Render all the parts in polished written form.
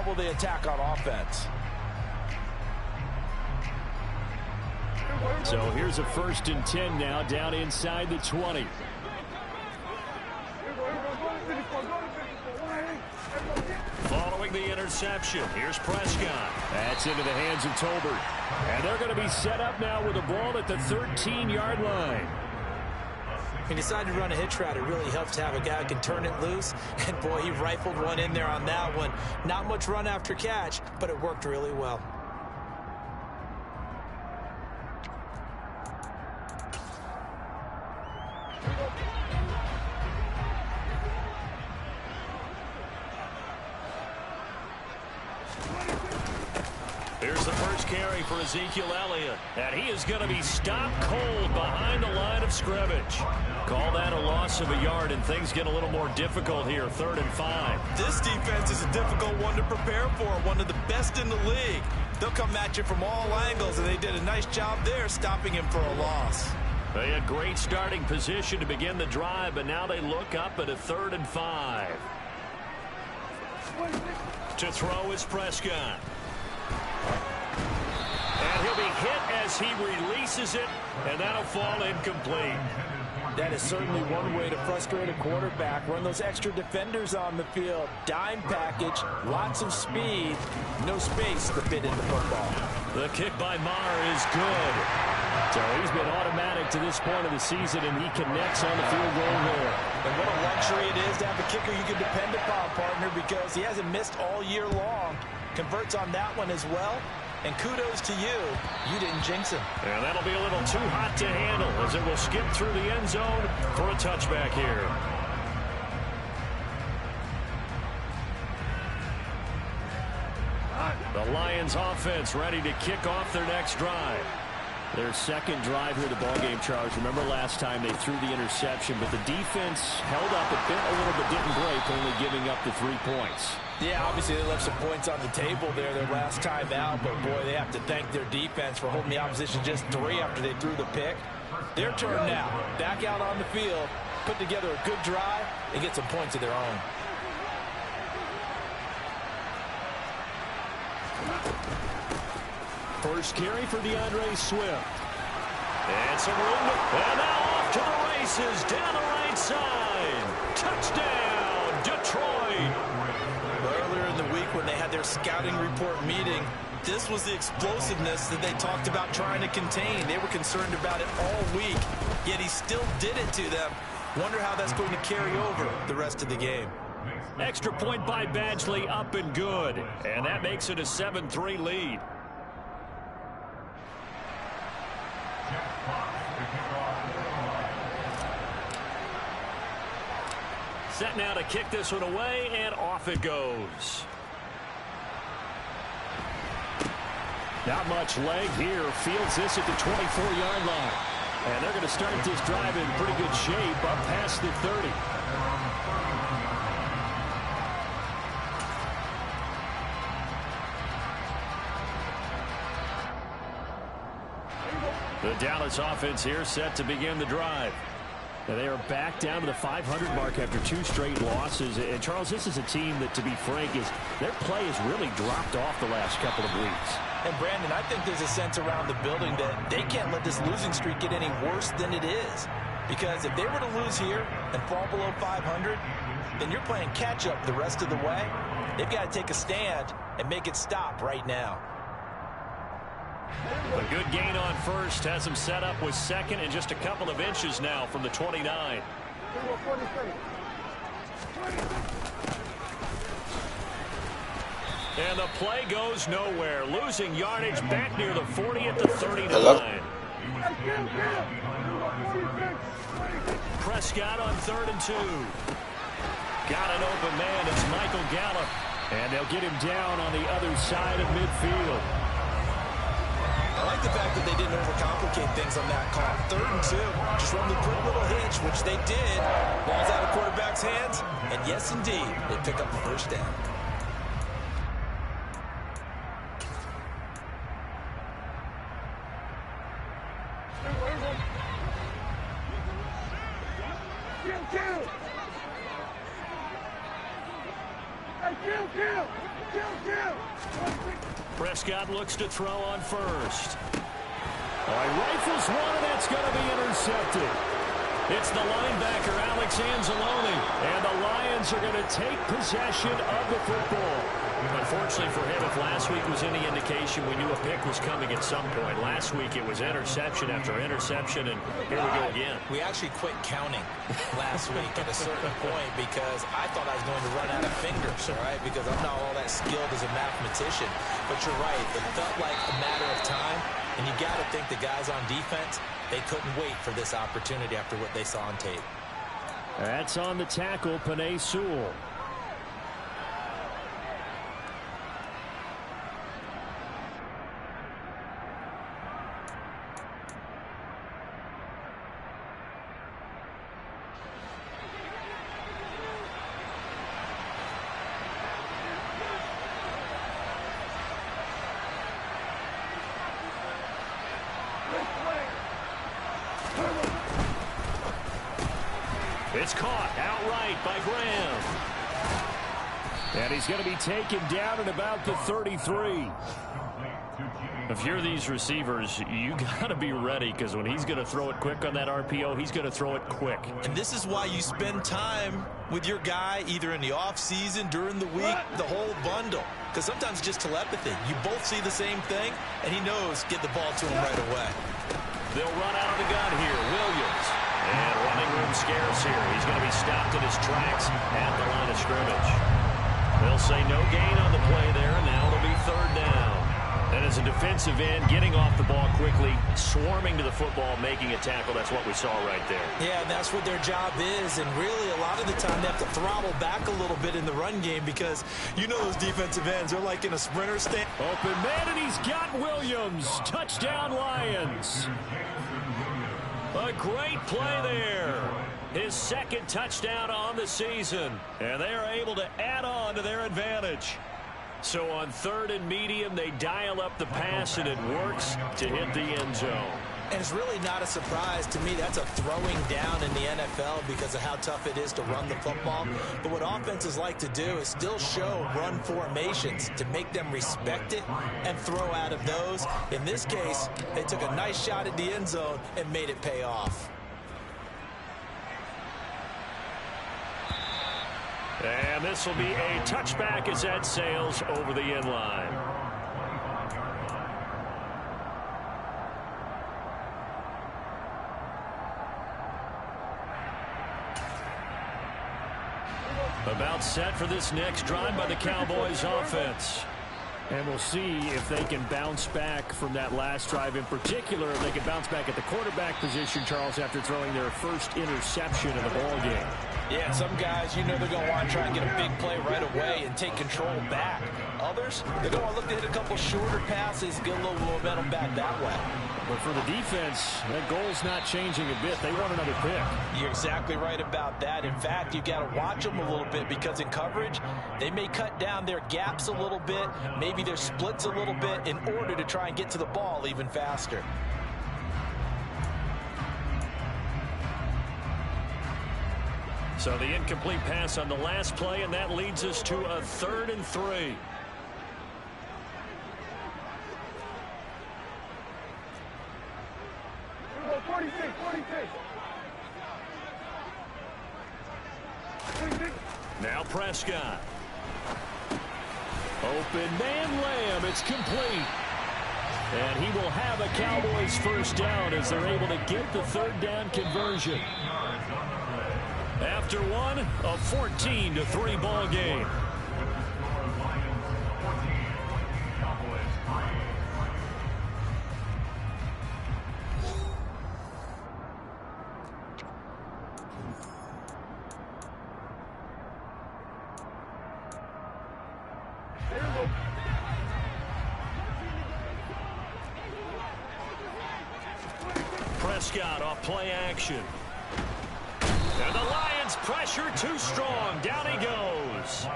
how will they attack on offense? So here's a 1st and 10 now, down inside the 20. Following the interception, here's Prescott. That's into the hands of Tolbert. And they're going to be set up now with the ball at the 13-yard line. He decided to run a hitch route. It really helps to have a guy who can turn it loose. And, boy, he rifled one in there on that one. Not much run after catch, but it worked really well. Here's the first carry for Ezekiel Elliott. And he is going to be stopped cold behind the line of scrimmage. Call that a loss of a yard, and things get a little more difficult here, 3rd and 5. This defense is a difficult one to prepare for, one of the best in the league. They'll come at you from all angles, and they did a nice job there stopping him for a loss. They had great starting position to begin the drive, but now they look up at a 3rd and 5. To throw is Prescott. And he'll be hit as he releases it, and that'll fall incomplete. That is certainly one way to frustrate a quarterback. Run those extra defenders on the field. Dime package, lots of speed, no space to fit in the football. The kick by Maher is good. So he's been automatic to this point of the season, and he connects on the field goal there. And what a luxury it is to have a kicker you can depend upon, partner, because he hasn't missed all year long. Converts on that one as well. And kudos to you. You didn't jinx him. And that'll be a little too hot to handle as it will skip through the end zone for a touchback here. The Lions offense ready to kick off their next drive. Their second drive here of the ballgame, Charles. Remember last time they threw the interception, but the defense held up a bit, a little, but didn't break, only giving up the 3 points. Yeah, obviously they left some points on the table there their last time out, but boy, they have to thank their defense for holding the opposition just 3 after they threw the pick. Their turn now. Back out on the field, put together a good drive, and get some points of their own. First carry for DeAndre Swift. And some room. And now off to the races down the right side. Touchdown, Detroit. Earlier in the week when they had their scouting report meeting, this was the explosiveness that they talked about trying to contain. They were concerned about it all week, yet he still did it to them. Wonder how that's going to carry over the rest of the game. Extra point by Badgley, up and good. And that makes it a 7-3 lead. Set now to kick this one away, and off it goes. Not much leg here. Fields this at the 24-yard line. And they're going to start this drive in pretty good shape up past the 30. The Dallas offense here set to begin the drive. And they are back down to the 500 mark after 2 straight losses. And, Charles, this is a team that, to be frank, their play has really dropped off the last couple of weeks. And, Brandon, I think there's a sense around the building that they can't let this losing streak get any worse than it is. Because if they were to lose here and fall below 500, then you're playing catch-up the rest of the way. They've got to take a stand and make it stop right now. A good gain on first has him set up with second and just a couple of inches now from the 29. And the play goes nowhere. Losing yardage back near the 40 at the 39. Prescott on 3rd and 2. Got an open man. It's Michael Gallup. And they'll get him down on the other side of midfield. I like the fact that they didn't overcomplicate things on that call. 3rd and 2. Just run the quick little hitch, which they did. Ball's out of quarterback's hands. And yes, indeed, they pick up the first down. Prescott looks to throw on first. He rifles one, and that's going to be intercepted. It's the linebacker, Alex Anzalone, and the Lions are going to take possession of the football. Unfortunately for him, if last week was any indication, we knew a pick was coming at some point. Last week it was interception after interception, and here we go again. We actually quit counting last week at a certain point because I thought I was going to run out of fingers, all right, because I'm not all that skilled as a mathematician. But you're right, it felt like a matter of time, and you got to think the guys on defense, they couldn't wait for this opportunity after what they saw on tape. That's on the tackle, Penei Sewell. It's caught outright by Graham. And he's going to be taken down at about the 33. If you're these receivers, you got to be ready, because when he's going to throw it quick on that RPO, he's going to throw it quick. And this is why you spend time with your guy either in the offseason, during the week, the whole bundle. Because sometimes it's just telepathy. You both see the same thing, and he knows get the ball to him right away. They'll run out of the gun here. Williams. And running room scarce here. He's going to be stopped in his tracks at the line of scrimmage. They'll say no gain on the play there, and now it'll be third down. And as a defensive end, getting off the ball quickly, swarming to the football, making a tackle, that's what we saw right there. Yeah, and that's what their job is. And really, a lot of the time, they have to throttle back a little bit in the run game because you know those defensive ends, they're like in a sprinter stand. Open man, and he's got Williams. Touchdown, Lions. A great play there. His second touchdown on the season. And they are able to add on to their advantage. So on third and medium, they dial up the pass, and it works to hit the end zone. And it's really not a surprise to me. That's a throwing down in the NFL because of how tough it is to run the football. But what offenses like to do is still show run formations to make them respect it and throw out of those. In this case, they took a nice shot at the end zone and made it pay off. And this will be a touchback as that sails over the end line. About set for this next drive by the Cowboys offense. And we'll see if they can bounce back from that last drive in particular. If they can bounce back at the quarterback position, Charles, after throwing their first interception of the ball game. Yeah, some guys, you know they're going to want to try and get a big play right away and take control back. Others, they're going to look to hit a couple shorter passes, get a little momentum back that way. But for the defense, that goal's not changing a bit. They want another pick. You're exactly right about that. In fact, you've got to watch them a little bit because in coverage, they may cut down their gaps a little bit, maybe their splits a little bit in order to try and get to the ball even faster. So the incomplete pass on the last play, and that leads us to a 3rd and 3. Now Prescott. Open man, Lamb. It's complete. And he will have a Cowboys first down as they're able to get the third down conversion. After one, a 14-3 ball game. Prescott off play action. And the Lions pressure too strong. Down he goes.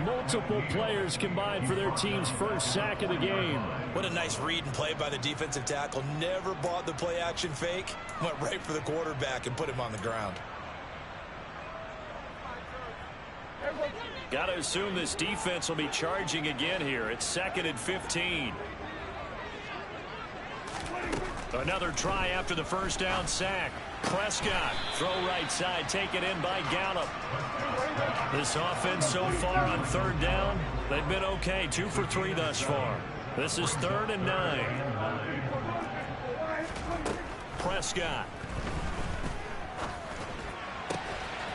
Multiple players combined for their team's first sack of the game. What a nice read and play by the defensive tackle. Never bought the play action fake. Went right for the quarterback and put him on the ground. Got to assume this defense will be charging again here. It's 2nd and 15. Another try after the first down sack. Prescott, throw right side, taken in by Gallup. This offense so far on 3rd down, they've been okay. 2 for 3 thus far. This is 3rd and 9. Prescott.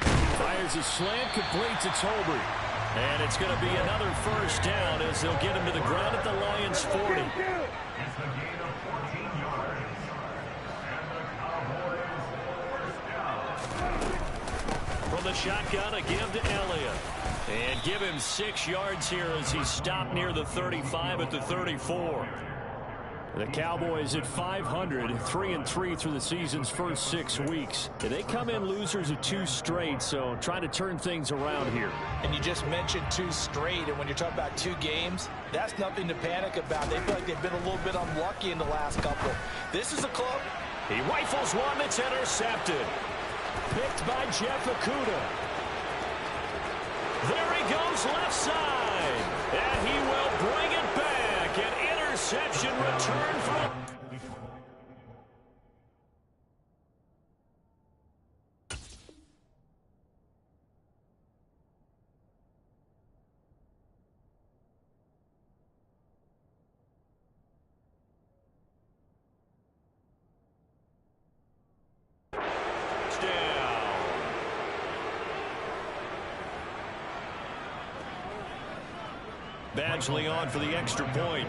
Fires a slant, complete to Tolbert. And it's going to be another first down as they'll get him to the ground at the Lions' 40. From the shotgun, a give to Elliott. And give him 6 yards here as he stopped near the 35 at the 34. The Cowboys at 500, 3-3 through the season's first 6 weeks. They come in losers of 2 straight, so trying to turn things around here. And you just mentioned 2 straight, and when you're talking about 2 games, that's nothing to panic about. They feel like they've been a little bit unlucky in the last couple. This is a club. He rifles one that's intercepted. Picked by Jeff Okudah. There he goes left side. And he will bring it back. An interception return from... Badgley on for the extra point.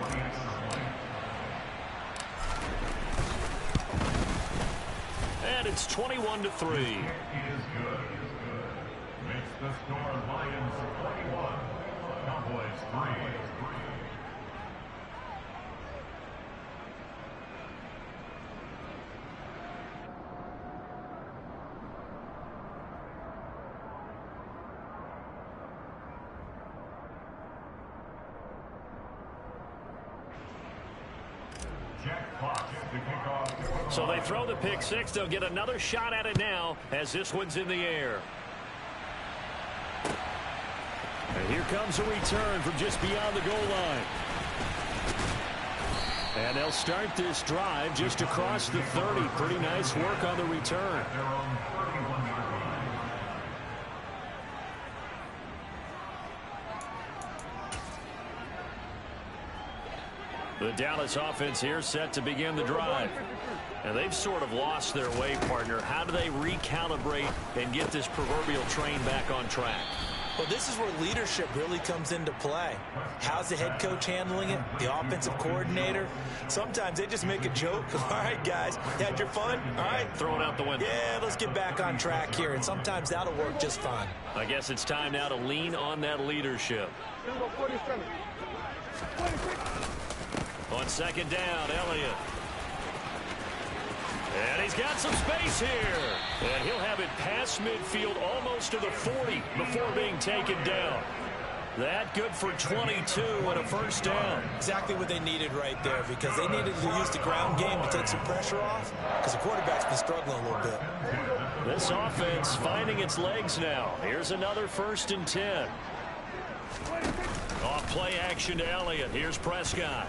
And it's 21-3. Makes the score Lions 21, Cowboys 3. So they throw the pick 6. They'll get another shot at it now as this one's in the air. And here comes a return from just beyond the goal line. And they'll start this drive just across the 30. Pretty nice work on the return. The Dallas offense here set to begin the drive. And they've sort of lost their way, partner. How do they recalibrate and get this proverbial train back on track? Well, this is where leadership really comes into play. How's the head coach handling it? The offensive coordinator? Sometimes they just make a joke. All right, guys, you had your fun? All right. Throw it out the window. Yeah, let's get back on track here. And sometimes that'll work just fine. I guess it's time now to lean on that leadership. On 2nd down, Elliott. And he's got some space here. And he'll have it past midfield almost to the 40 before being taken down. That good for 22 and a first down. Exactly what they needed right there, because they needed to use the ground game to take some pressure off, because the quarterback's been struggling a little bit. This offense finding its legs now. Here's another 1st and 10. Off play action to Elliott. Here's Prescott.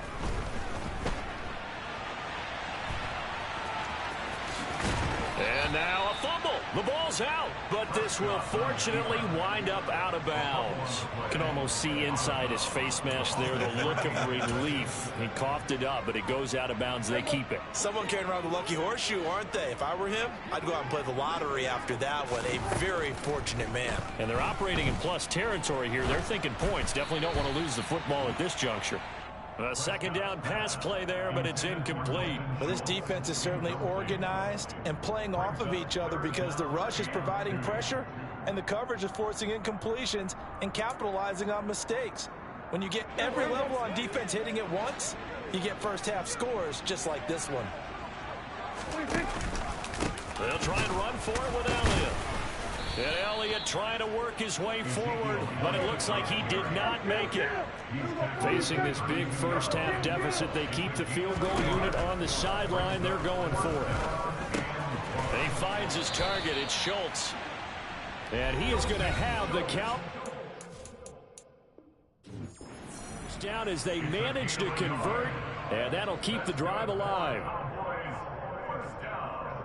And now a fumble. The ball's out, but this will fortunately wind up out of bounds. You can almost see inside his face mask there the look of relief. He coughed it up, but it goes out of bounds. They keep it. Someone carrying around the lucky horseshoe, aren't they? If I were him, I'd go out and play the lottery after that one. A very fortunate man. And they're operating in plus territory here. They're thinking points. Definitely don't want to lose the football at this juncture. A 2nd down pass play there, but it's incomplete. But this defense is certainly organized and playing off of each other, because the rush is providing pressure and the coverage is forcing incompletions and capitalizing on mistakes. When you get every level on defense hitting at once, you get first half scores just like this one. They'll try and run for it with Elliott. And Elliott trying to work his way forward, but it looks like he did not make it. Facing this big first half deficit, they keep the field goal unit on the sideline. They're going for it. He finds his target. It's Schultz. And he is going to have the count. First down as they manage to convert, and that'll keep the drive alive. First down.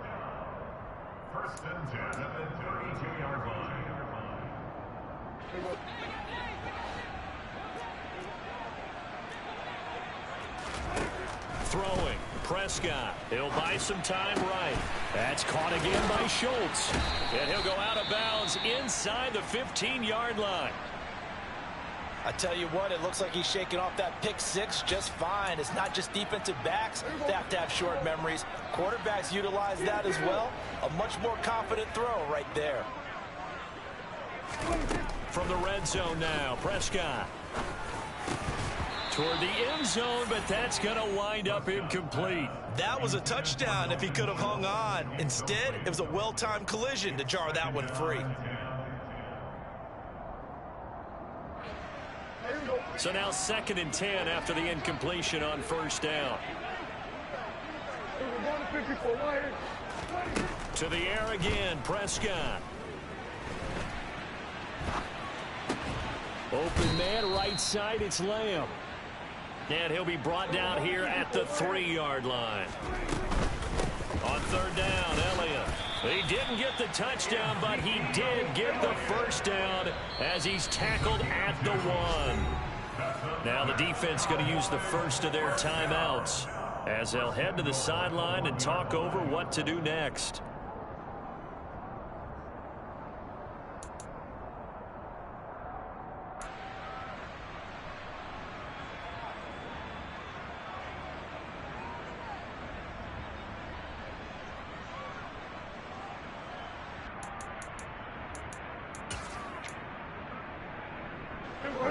First and 10 at the 32-yard line. Throwing. Prescott. He'll buy some time right. That's caught again by Schultz. And he'll go out of bounds inside the 15-yard line. I tell you what, it looks like he's shaking off that pick six just fine. It's not just defensive backs that have to have short memories. Quarterbacks utilize that as well. A much more confident throw right there. From the red zone now, Prescott. Toward the end zone, but that's going to wind up incomplete. That was a touchdown if he could have hung on. Instead, it was a well-timed collision to jar that one free. So now 2nd and 10 after the incompletion on first down. To the air again, Prescott. Open man, right side, it's Lamb. And he'll be brought down here at the 3-yard line. On third down, Elliott. He didn't get the touchdown, but he did get the first down as he's tackled at the 1. Now the defense going to use the first of their timeouts as they'll head to the sideline and talk over what to do next.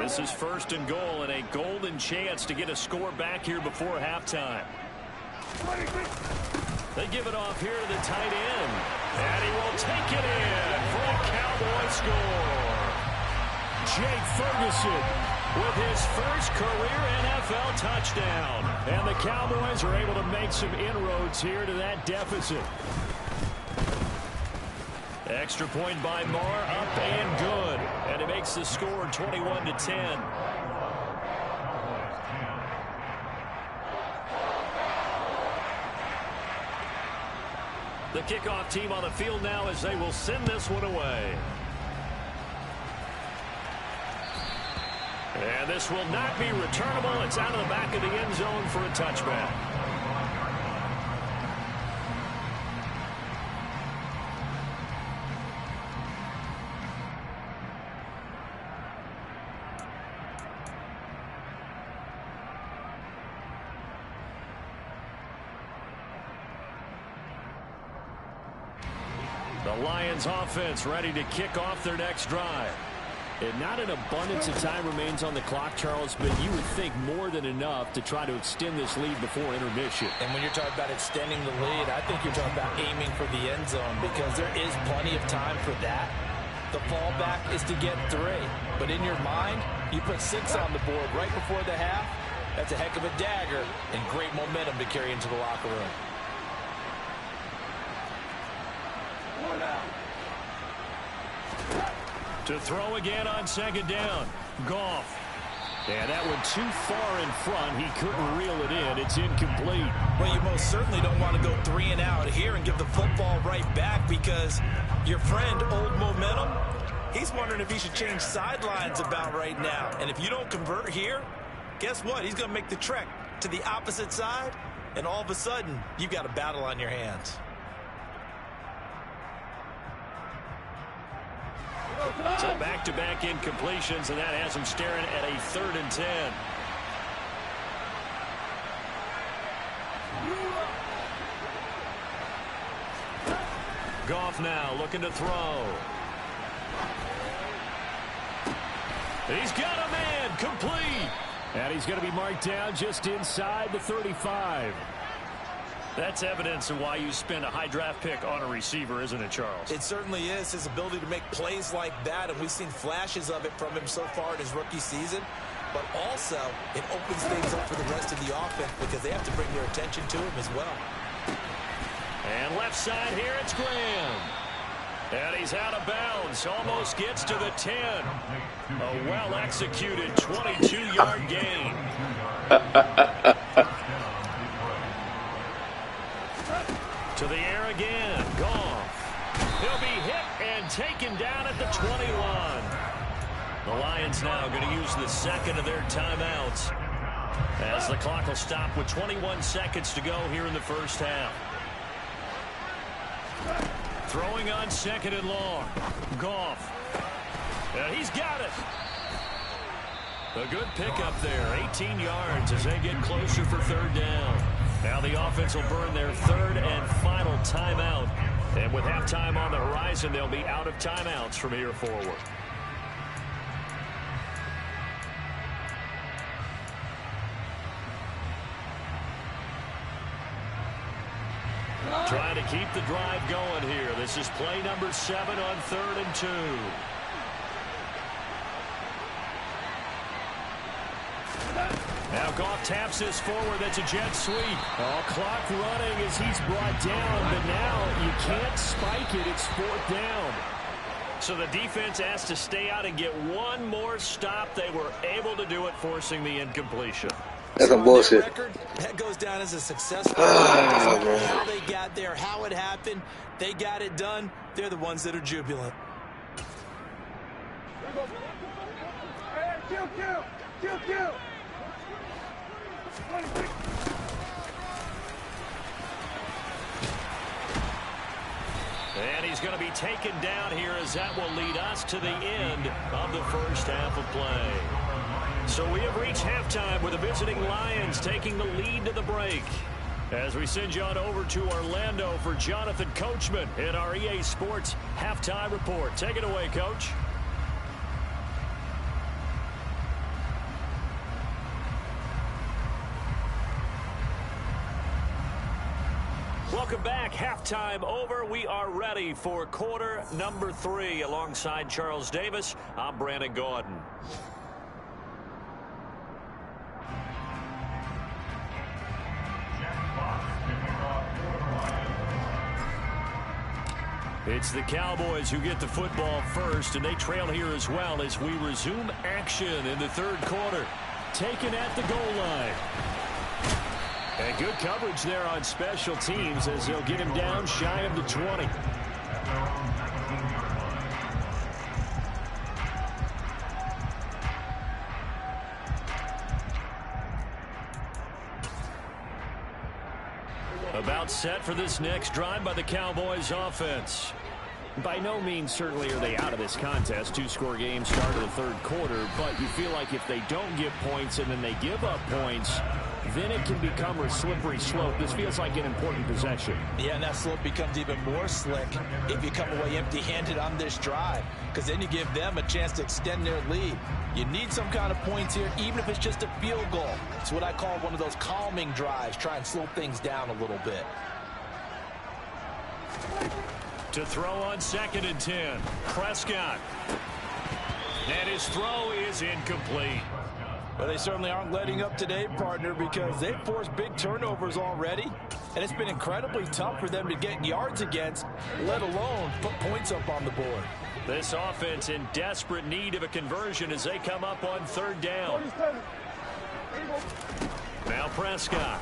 This is 1st and goal and a golden chance to get a score back here before halftime. They give it off here to the tight end. And he will take it in for a Cowboy score. Jake Ferguson With his first career NFL touchdown. And the Cowboys are able to make some inroads here to that deficit. Extra point by Marr, up and good. And it makes the score 21-10. The kickoff team on the field now as they will send this one away. And this will not be returnable. It's out of the back of the end zone for a touchback. The Lions offense ready to kick off their next drive. And not an abundance of time remains on the clock, Charles, but you would think more than enough to try to extend this lead before intermission. And when you're talking about extending the lead, I think you're talking about aiming for the end zone because there is plenty of time for that. The fallback is to get 3. But in your mind, you put 6 on the board right before the half. That's a heck of a dagger and great momentum to carry into the locker room. To throw again on second down. Goff. And that one too far in front. He couldn't reel it in. It's incomplete. Well, you most certainly don't want to go 3 and out here and give the football right back because your friend, Old Momentum, he's wondering if he should change sidelines about right now. And if you don't convert here, guess what? He's going to make the trek to the opposite side, and all of a sudden, you've got a battle on your hands. So back-to-back incompletions, and that has him staring at a 3rd and 10. Goff now looking to throw. He's got a man, complete. And he's going to be marked down just inside the 35. That's evidence of why you spend a high draft pick on a receiver, isn't it, Charles? It certainly is. His ability to make plays like that, and we've seen flashes of it from him so far in his rookie season. But also, it opens things up for the rest of the offense because they have to bring their attention to him as well. And left side here, it's Graham. And he's out of bounds. Almost gets to the 10. A well-executed 22-yard gain. To the air again. Goff. He'll be hit and taken down at the 21. The Lions now going to use the second of their timeouts as the clock will stop with 21 seconds to go here in the first half. Throwing on second and long. Goff. He's got it. A good pickup there. 18 yards as they get closer for third down. Now the offense will burn their third and final timeout. And with halftime on the horizon, they'll be out of timeouts from here forward. Trying to keep the drive going here. This is play number 7 on 3rd and 2. Now Goff taps this forward. That's a jet sweep. Oh, clock running as he's brought down, but now you can't spike it. It's 4th down. So the defense has to stay out and get one more stop. They were able to do it, forcing the incompletion. That's some bullshit. Record, that goes down as a successful how they got there, how it happened. They got it done. They're the ones that are jubilant. And he's going to be taken down here as that will lead us to the end of the first half of play. So we have reached halftime with the visiting Lions taking the lead to the break. As we send you on over to Orlando for Jonathan Coachman in our EA Sports Halftime Report. Take it away, Coach. Welcome back. Halftime over. We are ready for quarter number 3. Alongside Charles Davis, I'm Brandon Gaudin. It's the Cowboys who get the football first, and they trail here as well as we resume action in the third quarter. Taken at the goal line. And good coverage there on special teams as they'll get him down shy of the 20. About set for this next drive by the Cowboys offense. By no means certainly are they out of this contest. 2-score game, start of the third quarter. But you feel like if they don't get points and then they give up points, then it can become a slippery slope. This feels like an important possession. Yeah, and that slope becomes even more slick if you come away empty-handed on this drive, because then you give them a chance to extend their lead. You need some kind of points here, even if it's just a field goal. It's what I call one of those calming drives. Try and slow things down a little bit. To throw on 2nd and 10. Prescott. And his throw is incomplete. Well, they certainly aren't letting up today, partner, because they've forced big turnovers already. And it's been incredibly tough for them to get yards against, let alone put points up on the board. This offense in desperate need of a conversion as they come up on 3rd down. Now Prescott.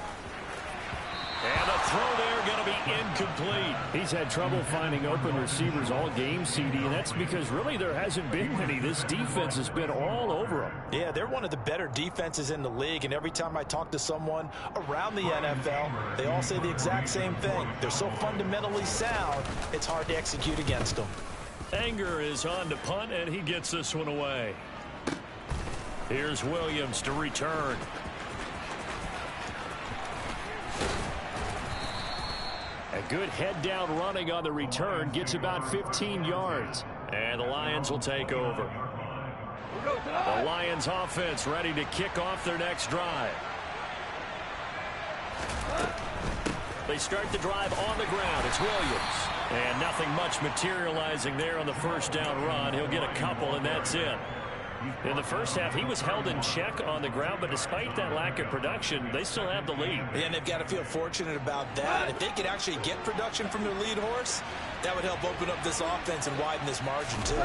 And the throw there going to be incomplete. He's had trouble finding open receivers all game, CD, and that's because really there hasn't been many. This defense has been all over them. Yeah, they're one of the better defenses in the league, and every time I talk to someone around the NFL, they all say the exact same thing. They're so fundamentally sound, it's hard to execute against them. Anger is on to punt, and he gets this one away. Here's Williams to return. A good head-down running on the return. Gets about 15 yards. And the Lions will take over. The Lions offense ready to kick off their next drive. They start the drive on the ground. It's Williams. And nothing much materializing there on the first down run. He'll get a couple, and that's it. In the first half, he was held in check on the ground, but despite that lack of production, they still have the lead. And they've got to feel fortunate about that. If they could actually get production from their lead horse, that would help open up this offense and widen this margin, too.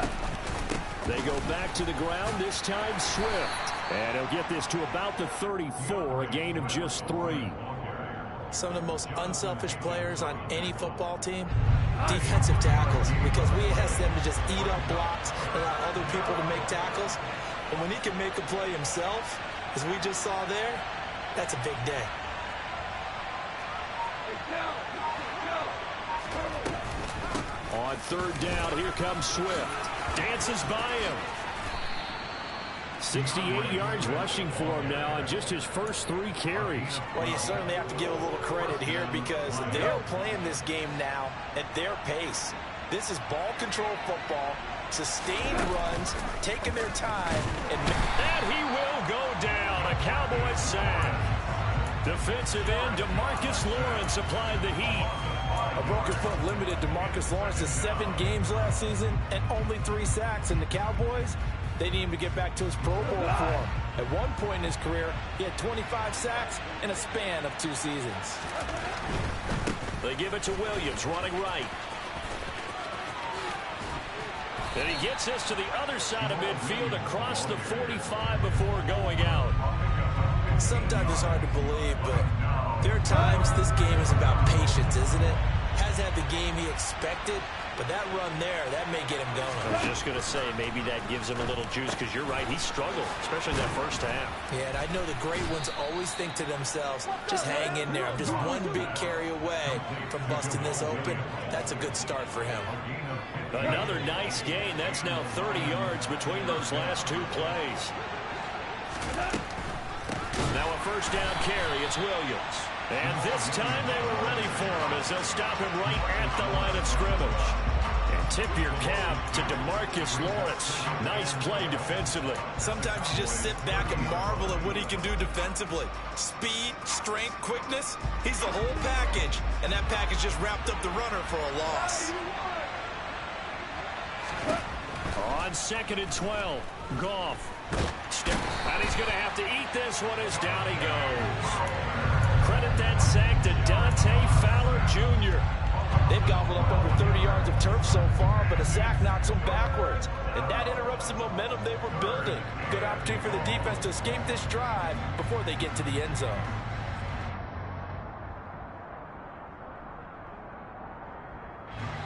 They go back to the ground, this time Swift. And he'll get this to about the 34, a gain of just 3. Some of the most unselfish players on any football team, defensive tackles, because we ask them to just eat up blocks and allow other people to make tackles. But when he can make a play himself, as we just saw there, that's a big day. On third down, here comes Swift. Dances by him. 68 yards rushing for him now on just his first 3 carries. Well, you certainly have to give a little credit here because they're playing this game now at their pace. This is ball control football, sustained runs, taking their time. And he will go down. A Cowboys sack. Defensive end DeMarcus Lawrence applied the heat. A broken foot limited DeMarcus Lawrence to 7 games last season and only 3 sacks. And the Cowboys, they need him to get back to his Pro Bowl form. At one point in his career, he had 25 sacks in a span of 2 seasons. They give it to Williams, running right. And he gets this to the other side of midfield across the 45 before going out. Sometimes it's hard to believe, but there are times this game is about patience, isn't it? Hasn't had the game he expected, but that run there, that may get him going. I was just going to say, maybe that gives him a little juice, because you're right, he struggled, especially that first half. Yeah, and I know the great ones always think to themselves, just hang in there. I'm just one big carry away from busting this open. That's a good start for him. Another nice gain. That's now 30 yards between those last 2 plays. Now a first down carry. It's Williams. And this time they were ready for him as they'll stop him right at the line of scrimmage. And tip your cap to DeMarcus Lawrence. Nice play defensively. Sometimes you just sit back and marvel at what he can do defensively. Speed, strength, quickness. He's the whole package. And that package just wrapped up the runner for a loss. On 2nd and 12, Goff. And he's going to have to eat this one as down he goes. Credit that sack to Dante Fowler Jr. They've gobbled up over 30 yards of turf so far, but a sack knocks them backwards. And that interrupts the momentum they were building. Good opportunity for the defense to escape this drive before they get to the end zone.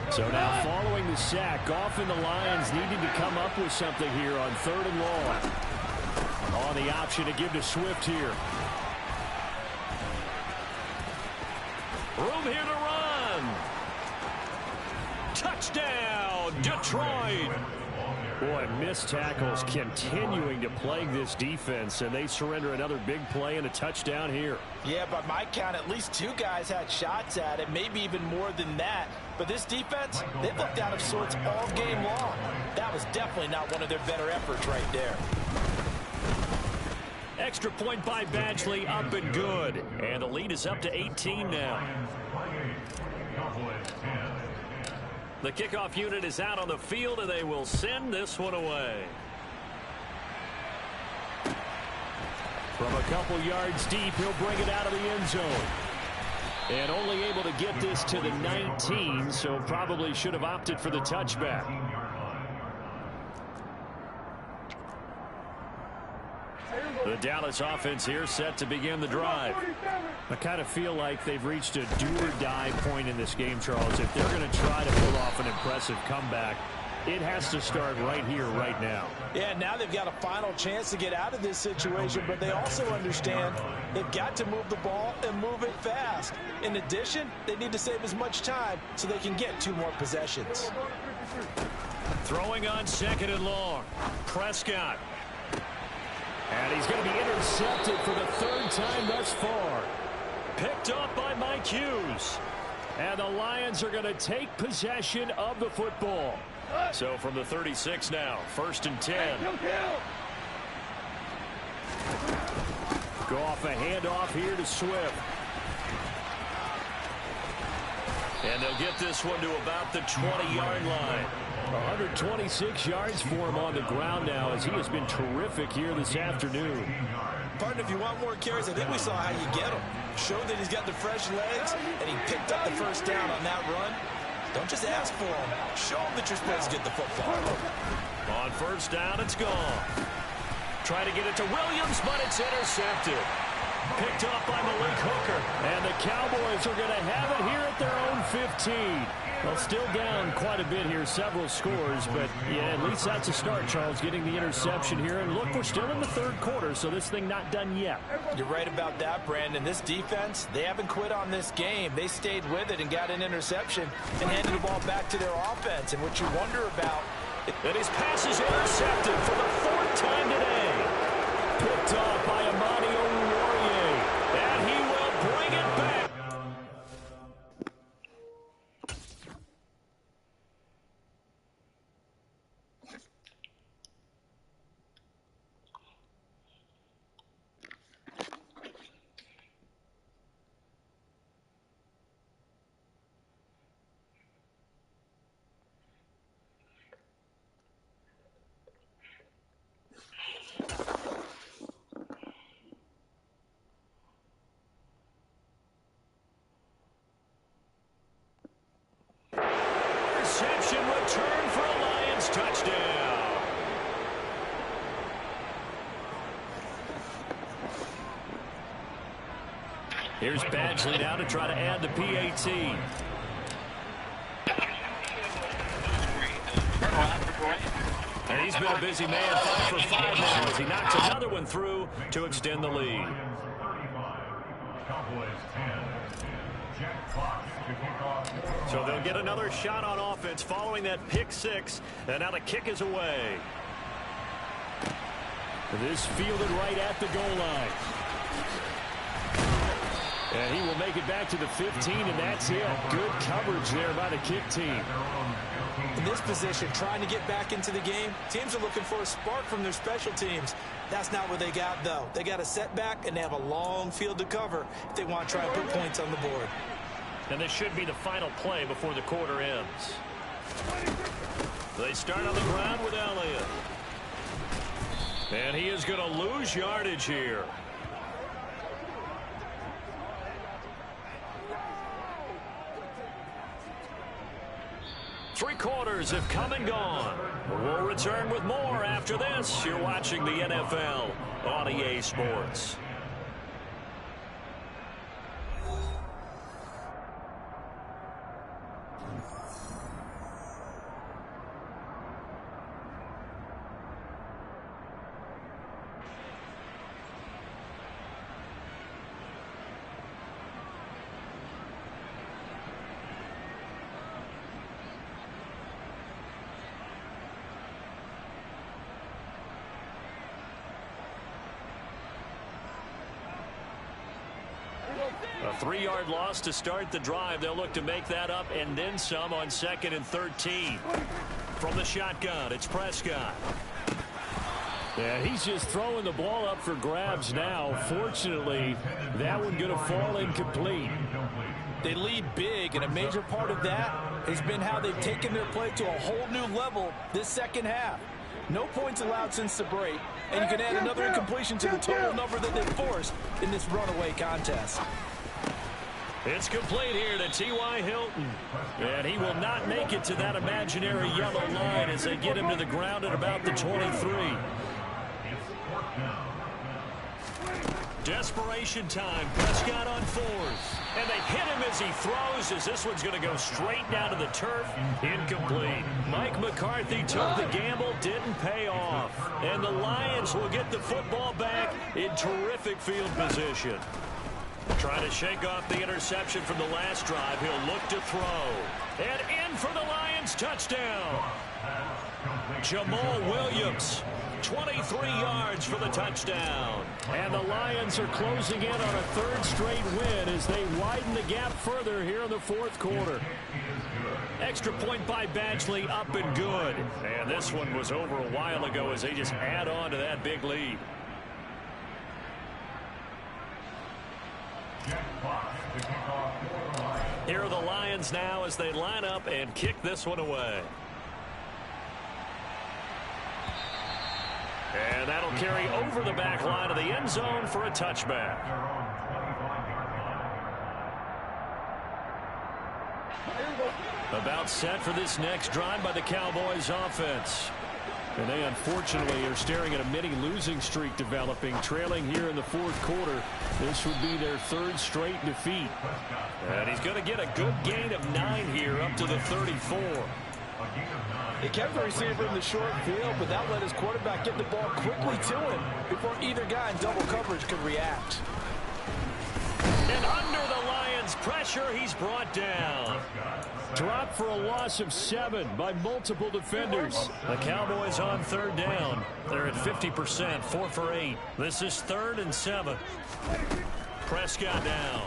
So now following the sack, Goff and the Lions needing to come up with something here on 3rd and long. On the option to give to Swift here. Room here to run. Touchdown, Detroit. Boy, missed tackles continuing to plague this defense, and they surrender another big play and a touchdown here. Yeah, by my count, at least 2 guys had shots at it, maybe even more than that. But this defense, they've looked out of sorts all game long. That was definitely not one of their better efforts right there. Extra point by Badgley, up and good. And the lead is up to 18 now. The kickoff unit is out on the field, and they will send this one away. From a couple yards deep, he'll bring it out of the end zone. And only able to get this to the 19, so probably should have opted for the touchback. The Dallas offense here set to begin the drive. I kind of feel like they've reached a do-or-die point in this game, Charles. If they're going to try to pull off an impressive comeback, it has to start right here, right now. Yeah, now they've got a final chance to get out of this situation, but they also understand they've got to move the ball and move it fast. In addition, they need to save as much time so they can get 2 more possessions. Throwing on 2nd and long. Prescott. And he's going to be intercepted for the 3rd time thus far. Picked up by Mike Hughes. And the Lions are going to take possession of the football. So from the 36 now, 1st and 10. Goff, a handoff here to Swift. And they'll get this one to about the 20-yard line. 126 yards for him on the ground now, as he has been terrific here this afternoon. Partner, if you want more carries, I think we saw how you get them. Showed that he's got the fresh legs, and he picked up the first down on that run. Don't just ask for them. Show them that you're supposed to get the football. On first down, it's gone. Try to get it to Williams, but it's intercepted. Picked up by Malik Hooker. And the Cowboys are going to have it here at their own 15. Well, still down quite a bit here, several scores, but yeah, at least that's a start, Charles, getting the interception here. And look, we're still in the third quarter, so this thing not done yet. You're right about that, Brandon. This defense, they haven't quit on this game. They stayed with it and got an interception and handed the ball back to their offense. And what you wonder about... And his pass is intercepted for the fourth time today. Picked off by Amani Oruwariye. And he will bring it back. Reception return for a Lions touchdown. Here's Badgley now to try to add the PAT. And he's been a busy man, 5 for 5 now as he knocks another one through to extend the lead. So they'll get another shot on offense following that pick six, and now the kick is away. This fielded right at the goal line. And he will make it back to the 15, and that's it. Good coverage there by the kick team. In this position, trying to get back into the game, teams are looking for a spark from their special teams. That's not what they got, though. They got a setback, and they have a long field to cover if they want to try and put points on the board. And this should be the final play before the quarter ends. They start on the ground with Elliott. And he is going to lose yardage here. Three quarters have come and gone. We'll return with more after this. You're watching the NFL on EA Sports. A 3-yard loss to start the drive. They'll look to make that up and then some on 2nd and 13. From the shotgun, it's Prescott. Yeah, he's just throwing the ball up for grabs now. Fortunately, that one going to fall incomplete. They lead big, and a major part of that has been how they've taken their play to a whole new level this second half. No points allowed since the break, and you can add another incompletion to the total number that they forced in this runaway contest. It's complete here to T.Y. Hilton. And he will not make it to that imaginary yellow line as they get him to the ground at about the 23. Desperation time. Prescott on 4th. And they hit him as he throws, as this one's going to go straight down to the turf. Incomplete. Mike McCarthy took the gamble, didn't pay off. And the Lions will get the football back in terrific field position. Trying to shake off the interception from the last drive. He'll look to throw. And in for the Lions touchdown. Jamal Williams, 23 yards for the touchdown. And the Lions are closing in on a 3rd straight win as they widen the gap further here in the 4th quarter. Extra point by Badgley, up and good. And this one was over a while ago as they just add on to that big lead. Here are the Lions now as they line up and kick this one away. And that'll carry over the back line of the end zone for a touchback. About set for this next drive by the Cowboys offense. And they unfortunately are staring at a mini losing streak developing, trailing here in the fourth quarter. This would be their third straight defeat. And he's going to get a good gain of 9 here up to the 34. He kept the receiver in the short field, but that let his quarterback get the ball quickly to him before either guy in double coverage could react. And under the Lions' pressure, he's brought down. Dropped for a loss of 7 by multiple defenders. The Cowboys on third down. They're at 50%, 4 for 8. This is 3rd and 7. Prescott down.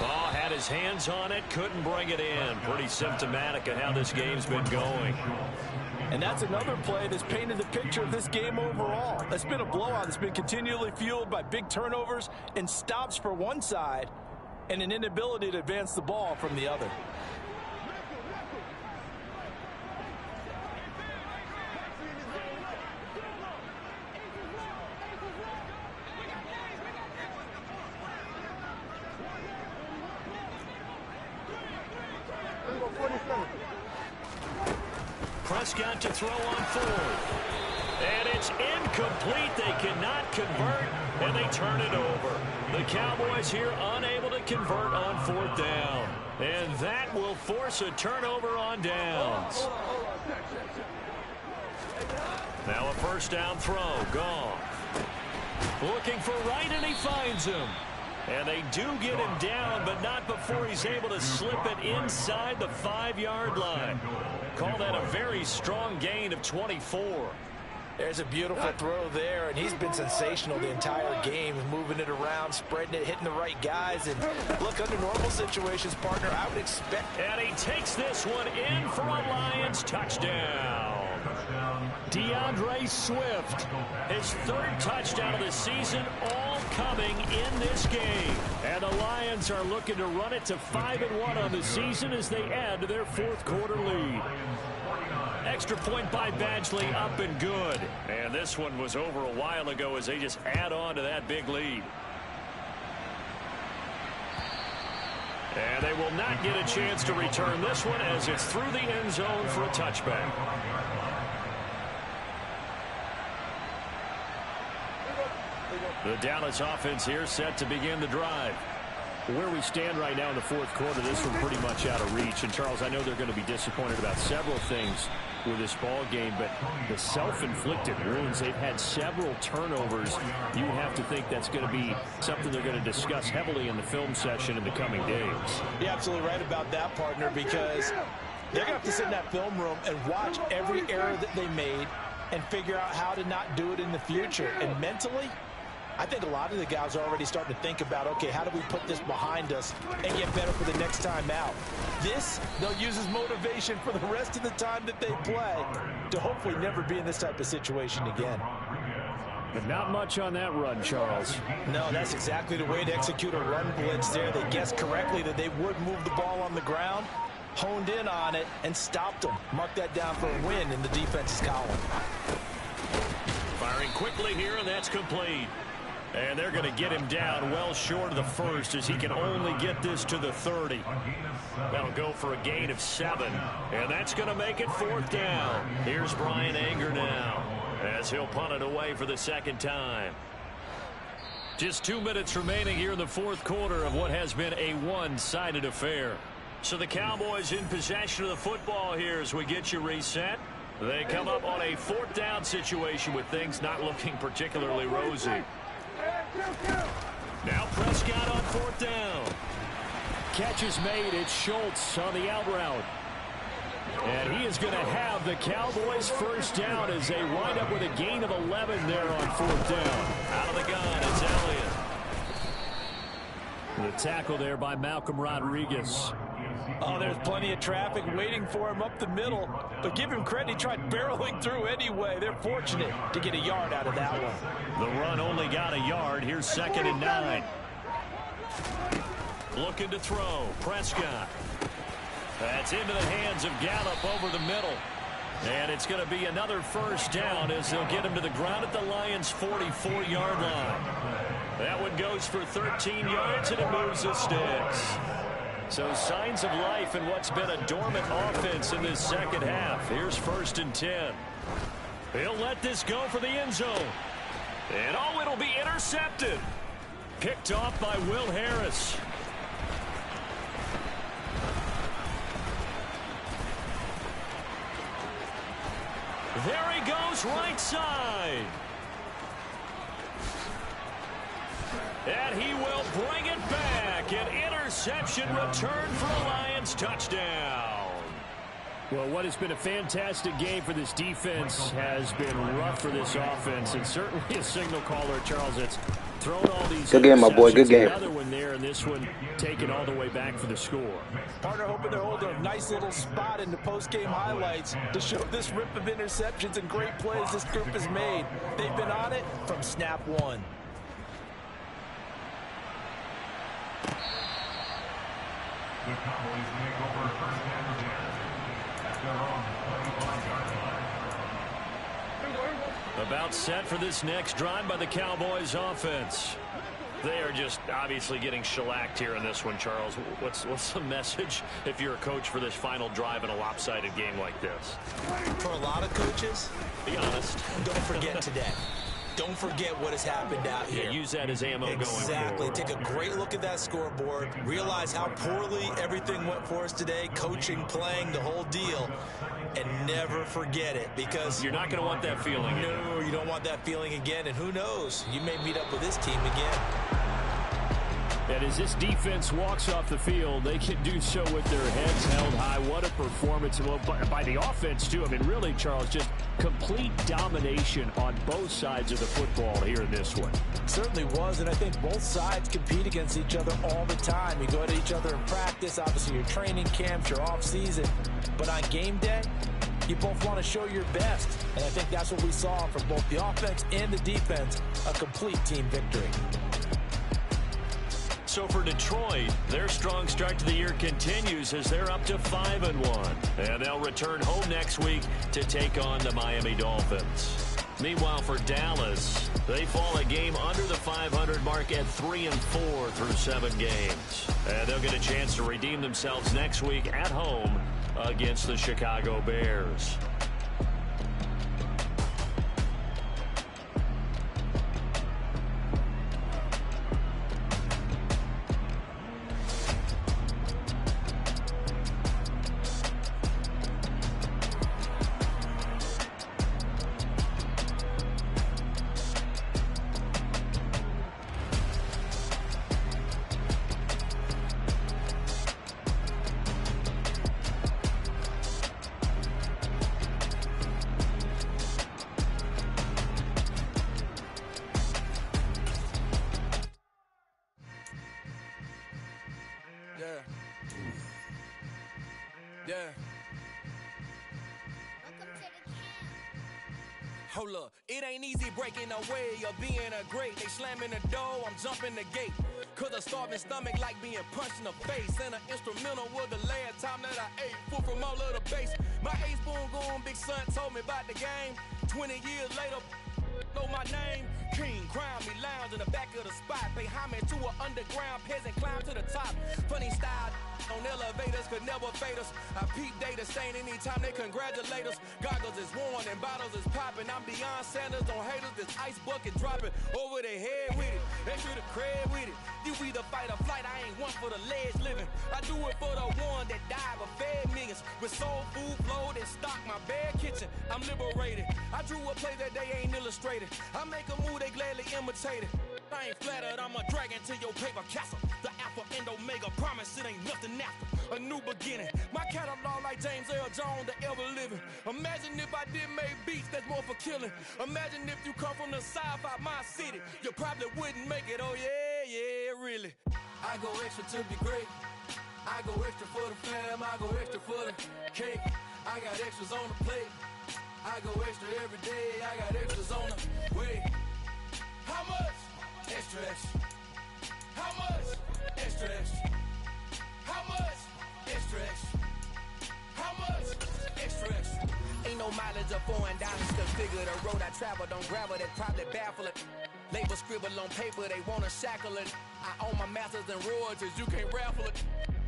Oh, had his hands on it, couldn't bring it in. Pretty symptomatic of how this game's been going. And that's another play that's painted the picture of this game overall. It's been a blowout that's been continually fueled by big turnovers and stops for one side and an inability to advance the ball from the other. Prescott to throw on 4th. And it's incomplete. They cannot convert, and they turn it over. The Cowboys here unable to convert on 4th down. And that will force a turnover on downs. Now a first down throw. Goff. Looking for Wright, and he finds him. And they do get him down, but not before he's able to slip it inside the 5-yard line. Call that a very strong gain of 24. There's a beautiful throw there, and he's been sensational the entire game, moving it around, spreading it, hitting the right guys. And look, under normal situations, partner, I would expect. And he takes this one in for a Lions touchdown. DeAndre Swift. His 3rd touchdown of the season, all coming in this game. And the Lions are looking to run it to 5-1 on the season as they add to their 4th quarter lead. Extra point by Badgley, up and good. And this one was over a while ago as they just add on to that big lead. And they will not get a chance to return this one as it's through the end zone for a touchback. The Dallas offense here set to begin the drive. Where we stand right now in the 4th quarter, this one pretty much out of reach. And, Charles, I know they're going to be disappointed about several things with this ball game, but the self-inflicted wounds, they've had several turnovers. You would have to think that's going to be something they're going to discuss heavily in the film session in the coming days. You're absolutely right about that, partner, because they're going to have to sit in that film room and watch every error that they made and figure out how to not do it in the future. And mentally, I think a lot of the guys are already starting to think about, okay, how do we put this behind us and get better for the next time out? This, they'll use as motivation for the rest of the time that they play to hopefully never be in this type of situation again. But not much on that run, Charles. No, that's exactly the way to execute a run blitz there. They guessed correctly that they would move the ball on the ground, honed in on it, and stopped them. Mark that down for a win in the defense's column. Firing quickly here, and that's complete. And they're going to get him down well short of the 1st as he can only get this to the 30. That'll go for a gain of 7. And that's going to make it 4th down. Here's Brian Anger now as he'll punt it away for the 2nd time. Just 2 minutes remaining here in the 4th quarter of what has been a one-sided affair. So the Cowboys in possession of the football here as we get you reset. They come up on a 4th down situation with things not looking particularly rosy. Now Prescott on 4th down. Catch is made. It's Schultz on the out route. And he is going to have the Cowboys' 1st down as they wind up with a gain of 11 there on 4th down. Out of the gun, it's Elliott. The tackle there by Malcolm Rodriguez. Oh, there's plenty of traffic waiting for him up the middle. But give him credit, he tried barreling through anyway. They're fortunate to get a yard out of that one. The run only got a yard. Here's 2nd and 9. Looking to throw. Prescott. That's into the hands of Gallup over the middle. And it's going to be another 1st down as they'll get him to the ground at the Lions' 44-yard line. That one goes for 13 yards, and it moves the sticks. So signs of life in what's been a dormant offense in this second half. Here's 1st and 10. He'll let this go for the end zone. And oh, it'll be intercepted. Picked off by Will Harris. There he goes, right side. And he will bring it back. An interception return for a Lions touchdown. Well, what has been a fantastic game for this defense has been rough for this offense, and certainly a signal caller, Charles, that's thrown all these good game, my boy. Good game. Another one there, and this one taken all the way back for the score. Partner hoping they're holding a nice little spot in the post-game highlights to show this rip of interceptions and great plays this group has made. They've been on it from snap one. The Cowboys make over 1st and 10 at their own 25-yard line. About set for this next drive by the Cowboys offense. They are just obviously getting shellacked here in this one, Charles. What's the message if you're a coach for this final drive in a lopsided game like this? For a lot of coaches, Be honest. don't forget today. Don't forget what has happened out here. Yeah, use that as ammo going forward. Exactly. Take a great look at that scoreboard. Realize how poorly everything went for us today. Coaching, playing, the whole deal. And never forget it, because You're not going to want that feeling. no, you don't want that feeling again. And who knows? You may meet up with this team again. And as this defense walks off the field, they can do so with their heads held high. What a performance by the offense, too. I mean, really, Charles, just complete domination on both sides of the football here in this one. Certainly was, and I think both sides compete against each other all the time. You go at each other in practice, obviously your training camps, your off-season. But on game day, you both want to show your best. And I think that's what we saw from both the offense and the defense, a complete team victory. So for Detroit, their strong start to the year continues as they're up to 5-1. And they'll return home next week to take on the Miami Dolphins. Meanwhile, for Dallas, they fall a game under the 500 mark at 3-4 through 7 games. And they'll get a chance to redeem themselves next week at home against the Chicago Bears. Yeah. Hold up, it ain't easy breaking away or being a great. They slamming the door, I'm jumping the gate. Cause a starving stomach like being punched in the face. And an instrumental was the last time that I ate. Food from all of the base. My A-spoon going big son told me about the game. 20 years later, know my name. King, crown me, lounge in the back of the spot. Pay homage to an underground peasant, climb to the top. Funny style on elevators could never fade us. I peep data stain anytime they congratulate us. Goggles is worn and bottles is popping. I'm Deion Sanders on haters, this ice bucket dropping over their head with it. Extra the cred with it. You either fight or flight, I ain't one for the ledge living. I do it for the one that died but fed millions. With soul food flowed and stock my bad kitchen. I'm liberated. I drew a play that they ain't illustrated. I make a move they gladly imitated. I ain't flattered, I'm a dragon to your paper castle. The alpha and omega, promise it ain't nothing after. A new beginning. My catalog like James Earl Jones, the ever living. Imagine if I did make beats that's more for killing. Imagine if you come from the south out my city. You probably wouldn't make it, oh yeah, really. I go extra to be great. I go extra for the fam, I go extra for the cake. I got extras on the plate. I go extra every day, I got extras on the way. How much? Extra, extra. How much? Extra, extra. How much? Extra, extra. How much? Extra, extra. Ain't no mileage of foreign dollars to figure the road I travel. Don't gravel, that probably baffle it. Label scribble on paper, they wanna shackle it. I own my masters and royalties, you can't raffle it.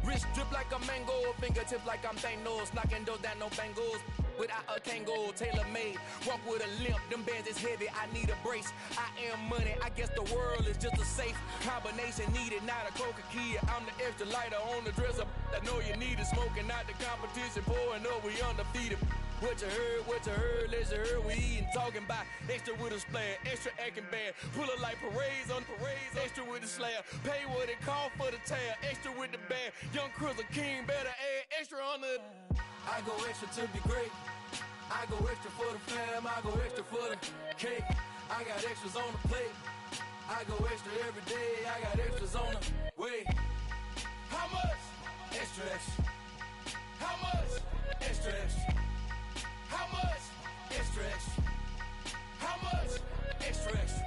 Wrist drip like a mango, fingertips like I'm Thanos, knocking those down, no bangles. Without a Kango, tailor-made, walk with a limp, them bands is heavy, I need a brace. I am money, I guess the world is just a safe combination needed, not a coca-key. I'm the extra lighter on the dresser, I know you need it, smoking out the competition, pouring up, we undefeated. What you heard, let's hear, we eating, talking about extra with a splash, extra acting bad, pull it like parades on parades, extra with the slab, pay what it call for the tab, extra with the bag, young Cruiser King, better add extra on the... I go extra to be great. I go extra for the fam. I go extra for the cake. I got extras on the plate. I go extra every day. I got extras on the way. How much? Extra, extra. How much? Extra, extra. How much? Extra, extra. How much? Extra, extra.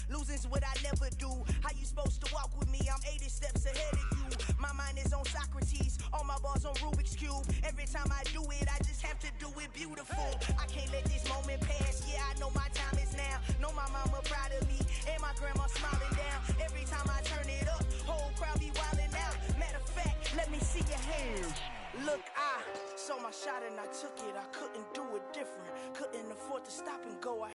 Losing's what I never do. How you supposed to walk with me? I'm 80 steps ahead of you. My mind is on Socrates, all my bars on Rubik's Cube. Every time I do it, I just have to do it beautiful. I can't let this moment pass. Yeah, I know my time is now. Know my mama proud of me, and my grandma smiling down. Every time I turn it up, whole crowd be wilding out. Matter of fact, let me see your hands. Look, I saw my shot and I took it. I couldn't do it different. Couldn't afford to stop and go.